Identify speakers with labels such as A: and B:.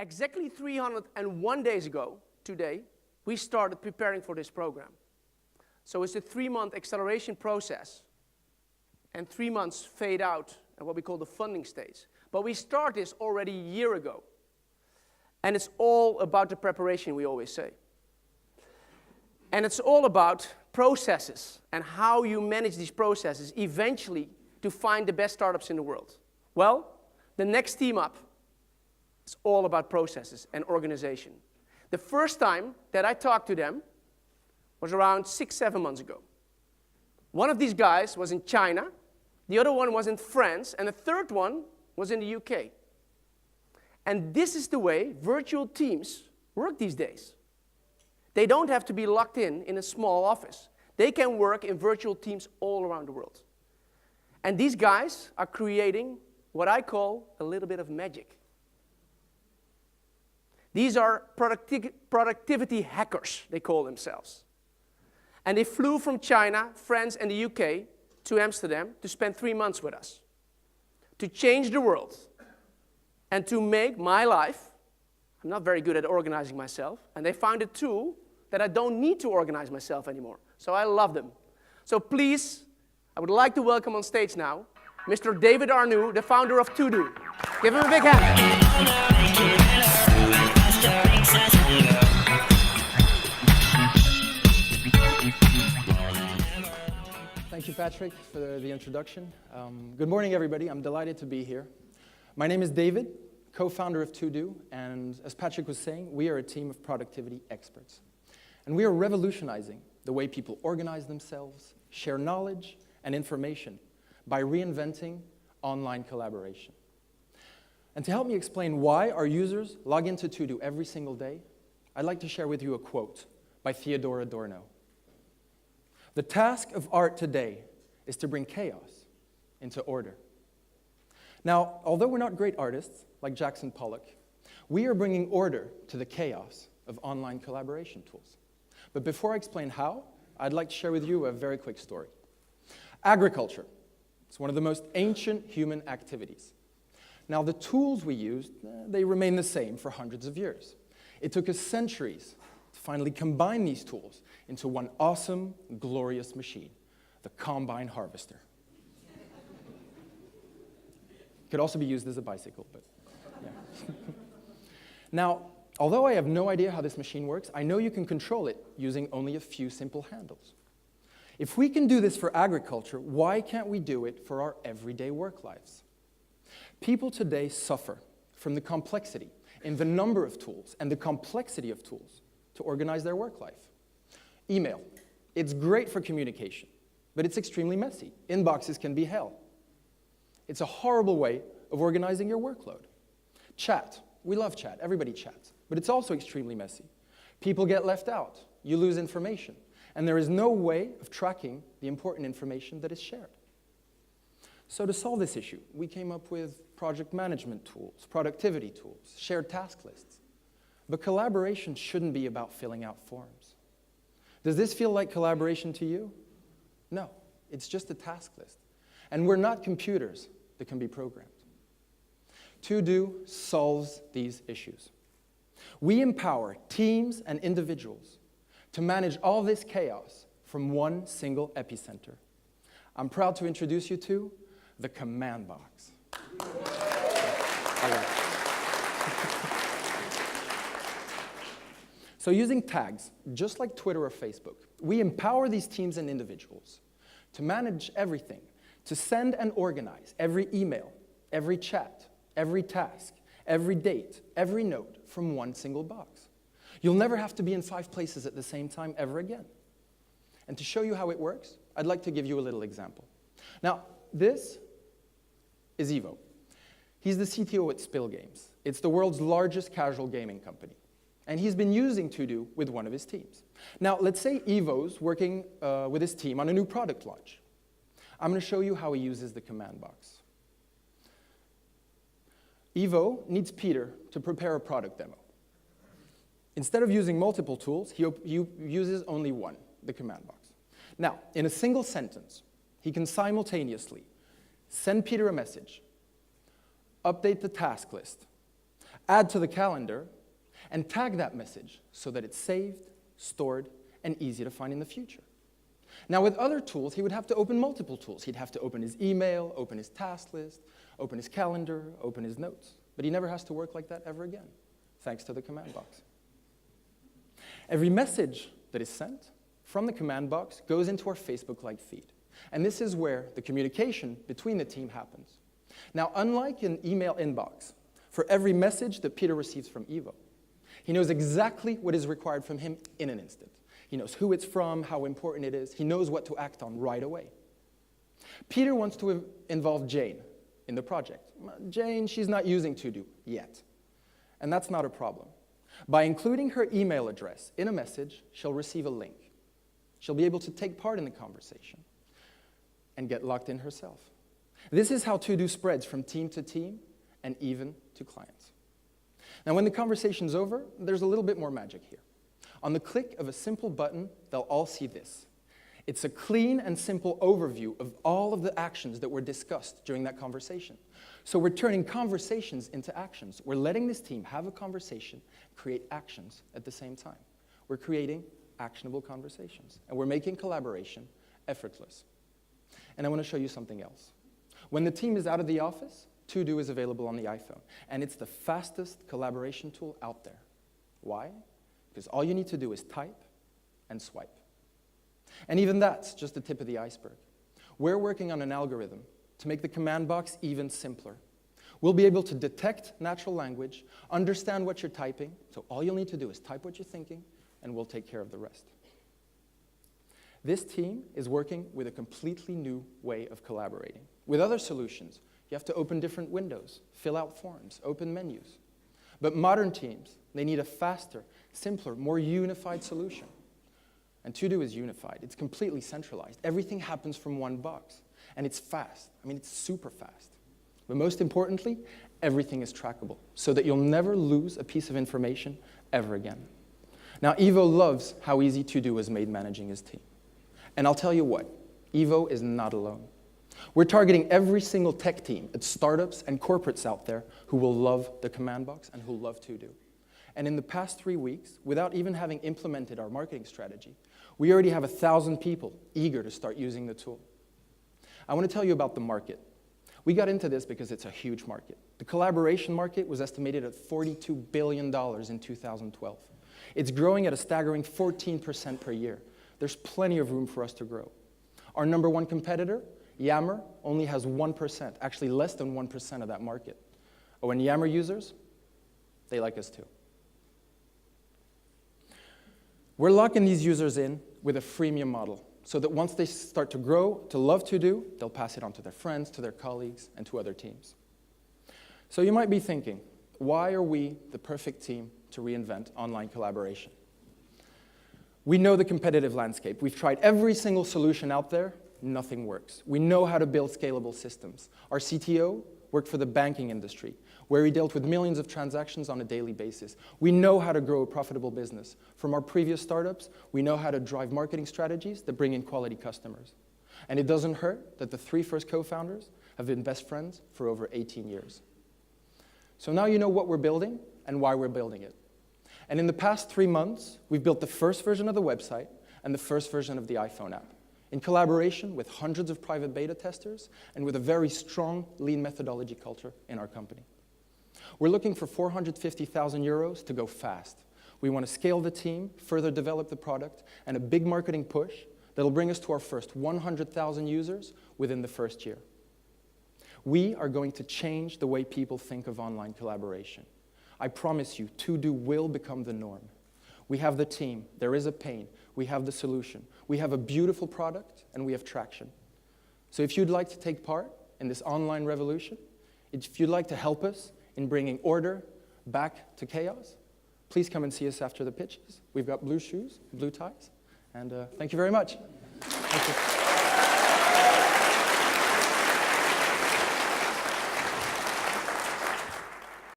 A: Exactly 301 days ago, today, we started preparing for this program. So it's a 3-month acceleration process and 3 months fade out and what we call the funding stage. But we start this already a year ago. And it's all about the preparation, we always say. And it's all about processes and how you manage these processes eventually to find the best startups in the world. Well, the next team up is all about processes and organization. The first time that I talked to them was around 6-7 months ago. One of these guys was in China, the other one was in France, and the third one was in the UK. And this is the way virtual teams work these days. They don't have to be locked in a small office. They can work in virtual teams all around the world. And these guys are creating what I call a little bit of magic. These are productivity hackers, they call themselves. And they flew from China, France, and the UK to Amsterdam to spend 3 months with us, to change the world, and to make my life, I'm not very good at organizing myself, and they found a tool that I don't need to organize myself anymore. So I love them. So please, I would like to welcome on stage now Mr. David Arnoux, the founder of Twoodo. Give him a big hand.
B: Thank you, Patrick, for the introduction. Good morning, everybody. I'm delighted to be here. My name is David, co-founder of Twoodo, and as Patrick was saying, we are a team of productivity experts. And we are revolutionizing the way people organize themselves, share knowledge and information by reinventing online collaboration. And to help me explain why our users log into Twoodo every single day, I'd like to share with you a quote by Theodore Adorno. "The task of art today is to bring chaos into order." Now, although we're not great artists like Jackson Pollock, we are bringing order to the chaos of online collaboration tools. But before I explain how, I'd like to share with you a very quick story. Agriculture. It's one of the most ancient human activities. Now, the tools we used, they remain the same for hundreds of years. It took us centuries to finally combine these tools into one awesome, glorious machine, the combine harvester. Could also be used as a bicycle, but yeah. Now, although I have no idea how this machine works, I know you can control it using only a few simple handles. If we can do this for agriculture, why can't we do it for our everyday work lives? People today suffer from the complexity in the number of tools and the complexity of tools to organize their work life. Email. It's great for communication, but it's extremely messy. Inboxes can be hell. It's a horrible way of organizing your workload. Chat. We love chat. Everybody chats. But it's also extremely messy. People get left out. You lose information. And there is no way of tracking the important information that is shared. So to solve this issue, we came up with project management tools, productivity tools, shared task lists. But collaboration shouldn't be about filling out forms. Does this feel like collaboration to you? No, it's just a task list. And we're not computers that can be programmed. Twoodo solves these issues. We empower teams and individuals to manage all this chaos from one single epicenter. I'm proud to introduce you to the command box. So using tags, just like Twitter or Facebook, we empower these teams and individuals to manage everything, to send and organize every email, every chat, every task, every date, every note from one single box. You'll never have to be in 5 places at the same time ever again. And to show you how it works, I'd like to give you a little example. Now, this is Ivo. He's the CTO at Spill Games. It's the world's largest casual gaming company. And he's been using Twoodo with one of his teams. Now, let's say Ivo's working with his team on a new product launch. I'm going to show you how he uses the command box. Ivo needs Peter to prepare a product demo. Instead of using multiple tools, he uses only one, the command box. Now, in a single sentence, he can simultaneously send Peter a message, update the task list, add to the calendar, and tag that message so that it's saved, stored, and easy to find in the future. Now, with other tools, he would have to open multiple tools. He'd have to open his email, open his task list, open his calendar, open his notes. But he never has to work like that ever again, thanks to the command box. Every message that is sent from the command box goes into our Facebook-like feed. And this is where the communication between the team happens. Now, unlike an email inbox, for every message that Peter receives from Ivo, he knows exactly what is required from him in an instant. He knows who it's from, how important it is. He knows what to act on right away. Peter wants to involve Jane in the project. Jane, she's not using Twoodo yet. And that's not a problem. By including her email address in a message, she'll receive a link. She'll be able to take part in the conversation and get logged in herself. This is how Twoodo spreads from team to team and even to clients. Now, when the conversation's over, there's a little bit more magic here. On the click of a simple button, they'll all see this. It's a clean and simple overview of all of the actions that were discussed during that conversation. So we're turning conversations into actions. We're letting this team have a conversation, create actions at the same time. We're creating actionable conversations, and we're making collaboration effortless. And I want to show you something else. When the team is out of the office, Twoodo is available on the iPhone, and it's the fastest collaboration tool out there. Why? Because all you need to do is type and swipe. And even that's just the tip of the iceberg. We're working on an algorithm to make the command box even simpler. We'll be able to detect natural language, understand what you're typing, so all you'll need to do is type what you're thinking, and we'll take care of the rest. This team is working with a completely new way of collaborating. With other solutions, you have to open different windows, fill out forms, open menus. But modern teams, they need a faster, simpler, more unified solution. And Twoodo is unified. It's completely centralized. Everything happens from one box. And it's fast. I mean, it's super fast. But most importantly, everything is trackable so that you'll never lose a piece of information ever again. Now, Ivo loves how easy Twoodo has made managing his team. And I'll tell you what, Ivo is not alone. We're targeting every single tech team at startups and corporates out there who will love the command box and who love Twoodo. And in the past 3 weeks, without even having implemented our marketing strategy, we already have 1,000 people eager to start using the tool. I want to tell you about the market. We got into this because it's a huge market. The collaboration market was estimated at $42 billion in 2012. It's growing at a staggering 14% per year. There's plenty of room for us to grow. Our number one competitor, Yammer, only has 1%, actually less than 1% of that market. Oh, and Yammer users, they like us too. We're locking these users in with a freemium model so that once they start to grow, to love Twoodo, they'll pass it on to their friends, to their colleagues, and to other teams. So you might be thinking, why are we the perfect team to reinvent online collaboration? We know the competitive landscape. We've tried every single solution out there. Nothing works. We know how to build scalable systems. Our CTO worked for the banking industry, where he dealt with millions of transactions on a daily basis. We know how to grow a profitable business. From our previous startups, we know how to drive marketing strategies that bring in quality customers. And it doesn't hurt that the 3 first co-founders have been best friends for over 18 years. So now you know what we're building and why we're building it. And in the past 3 months, we've built the first version of the website and the first version of the iPhone app, in collaboration with hundreds of private beta testers and with a very strong lean methodology culture in our company. We're looking for 450,000 euros to go fast. We want to scale the team, further develop the product, and a big marketing push that'll bring us to our first 100,000 users within the first year. We are going to change the way people think of online collaboration. I promise you, Twoodo will become the norm. We have the team, there is a pain, we have the solution, we have a beautiful product, and we have traction. So if you'd like to take part in this online revolution, if you'd like to help us in bringing order back to chaos, please come and see us after the pitches. We've got blue shoes, blue ties, and thank you very much. Thank you.